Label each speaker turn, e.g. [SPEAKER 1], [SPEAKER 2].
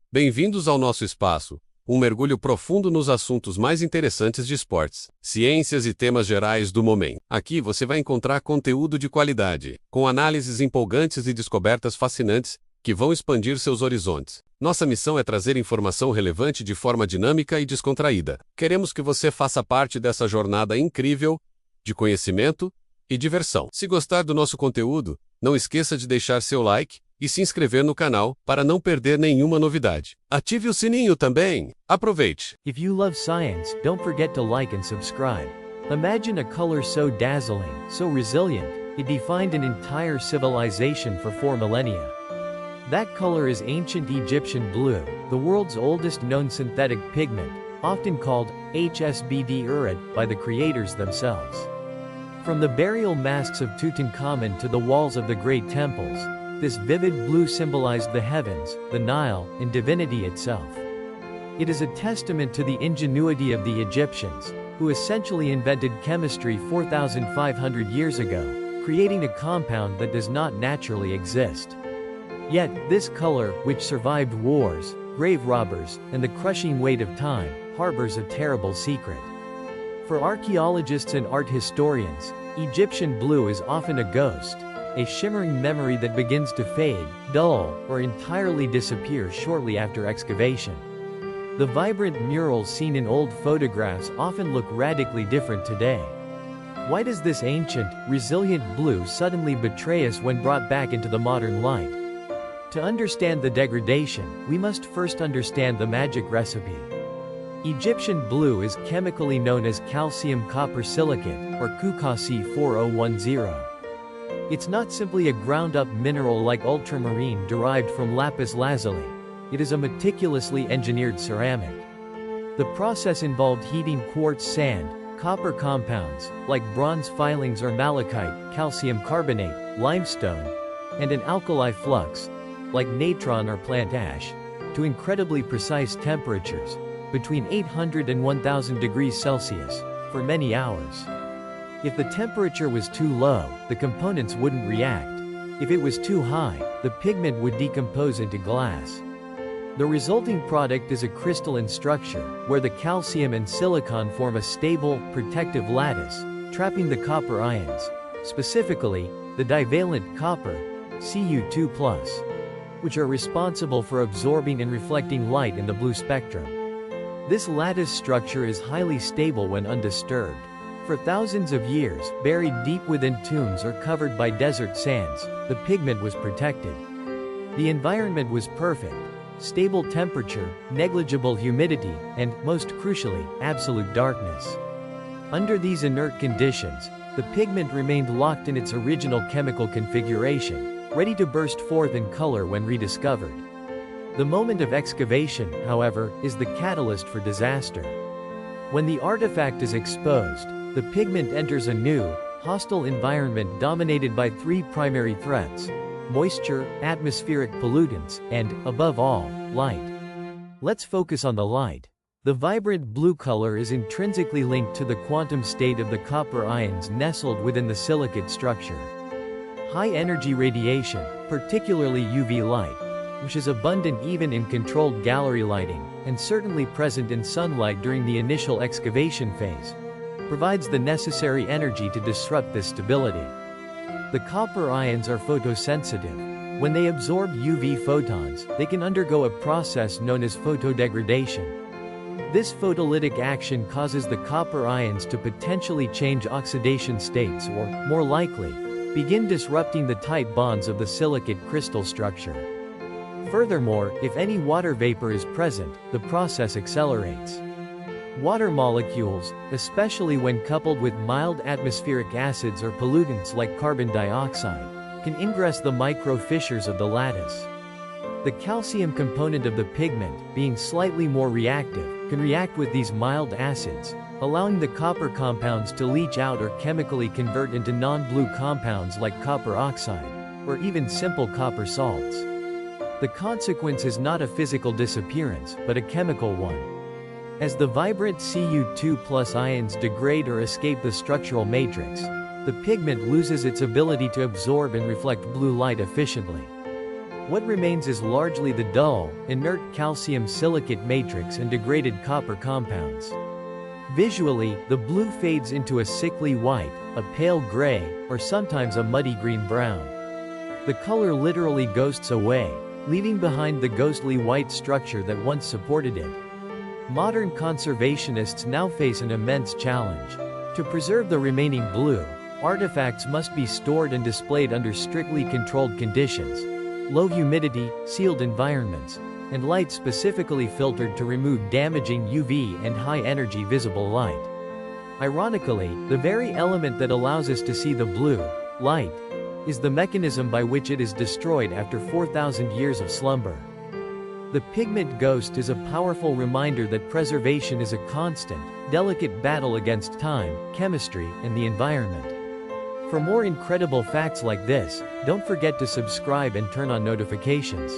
[SPEAKER 1] Bem-vindos ao nosso espaço, um mergulho profundo nos assuntos mais interessantes de esportes, ciências e temas gerais do momento. Aqui você vai encontrar conteúdo de qualidade, com análises empolgantes e descobertas fascinantes que vão expandir seus horizontes. Nossa missão é trazer informação relevante de forma dinâmica e descontraída. Queremos que você faça parte dessa jornada incrível de conhecimento e diversão. Se gostar do nosso conteúdo, não esqueça de deixar seu like e se inscrever no canal para não perder nenhuma novidade. Ative o sininho também. Aproveite!
[SPEAKER 2] If you love science, don't forget to like and subscribe. Imagine a color so dazzling, so resilient, it defined an entire civilization for 4 millennia. That color is ancient Egyptian blue, the world's oldest known synthetic pigment, often called HSBD Urid by the creators themselves. From the burial masks of Tutankhamun to the walls of the great temples, this vivid blue symbolized the heavens, the Nile, and divinity itself. It is a testament to the ingenuity of the Egyptians, who essentially invented chemistry 4,500 years ago, creating a compound that does not naturally exist. Yet, this color, which survived wars, grave robbers, and the crushing weight of time, harbors a terrible secret. For archaeologists and art historians, Egyptian blue is often a ghost, a shimmering memory that begins to fade, dull, or entirely disappear shortly after excavation. The vibrant murals seen in old photographs often look radically different today. Why does this ancient, resilient blue suddenly betray us when brought back into the modern light? To understand the degradation, we must first understand the magic recipe. Egyptian blue is chemically known as calcium copper silicate, or Kukasi 4010. It's not simply a ground-up mineral like ultramarine derived from lapis lazuli. It is a meticulously engineered ceramic. The process involved heating quartz sand, copper compounds, like bronze filings or malachite, calcium carbonate, limestone, and an alkali flux, like natron or plant ash, to incredibly precise temperatures, between 800 and 1000 degrees Celsius, for many hours. If the temperature was too low, the components wouldn't react. If it was too high, the pigment would decompose into glass. The resulting product is a crystalline structure, where the calcium and silicon form a stable, protective lattice, trapping the copper ions, specifically, the divalent copper, Cu2+, which are responsible for absorbing and reflecting light in the blue spectrum. This lattice structure is highly stable when undisturbed. For thousands of years, buried deep within tombs or covered by desert sands, the pigment was protected. The environment was perfect. Stable temperature, negligible humidity, and, most crucially, absolute darkness. Under these inert conditions, the pigment remained locked in its original chemical configuration, ready to burst forth in color when rediscovered. The moment of excavation, however, is the catalyst for disaster. When the artifact is exposed, the pigment enters a new, hostile environment dominated by 3 primary threats: moisture, atmospheric pollutants, and, above all, light. Let's focus on the light. The vibrant blue color is intrinsically linked to the quantum state of the copper ions nestled within the silicate structure. High-energy radiation, particularly UV light, which is abundant even in controlled gallery lighting, and certainly present in sunlight during the initial excavation phase, provides the necessary energy to disrupt this stability. The copper ions are photosensitive. When they absorb UV photons, they can undergo a process known as photodegradation. This photolytic action causes the copper ions to potentially change oxidation states or, more likely, begin disrupting the tight bonds of the silicate crystal structure. Furthermore, if any water vapor is present, the process accelerates. Water molecules, especially when coupled with mild atmospheric acids or pollutants like carbon dioxide, can ingress the micro-fissures of the lattice. The calcium component of the pigment, being slightly more reactive, can react with these mild acids, allowing the copper compounds to leach out or chemically convert into non-blue compounds like copper oxide, or even simple copper salts. The consequence is not a physical disappearance, but a chemical one. As the vibrant Cu2+ ions degrade or escape the structural matrix, the pigment loses its ability to absorb and reflect blue light efficiently. What remains is largely the dull, inert calcium silicate matrix and degraded copper compounds. Visually, the blue fades into a sickly white, a pale gray, or sometimes a muddy green-brown. The color literally ghosts away, leaving behind the ghostly white structure that once supported it. Modern conservationists now face an immense challenge. To preserve the remaining blue, artifacts must be stored and displayed under strictly controlled conditions, low humidity, sealed environments, and light specifically filtered to remove damaging UV and high-energy visible light. Ironically, the very element that allows us to see the blue light is the mechanism by which it is destroyed after 4,000 years of slumber. The pigment ghost is a powerful reminder that preservation is a constant, delicate battle against time, chemistry, and the environment. For more incredible facts like this, don't forget to subscribe and turn on notifications.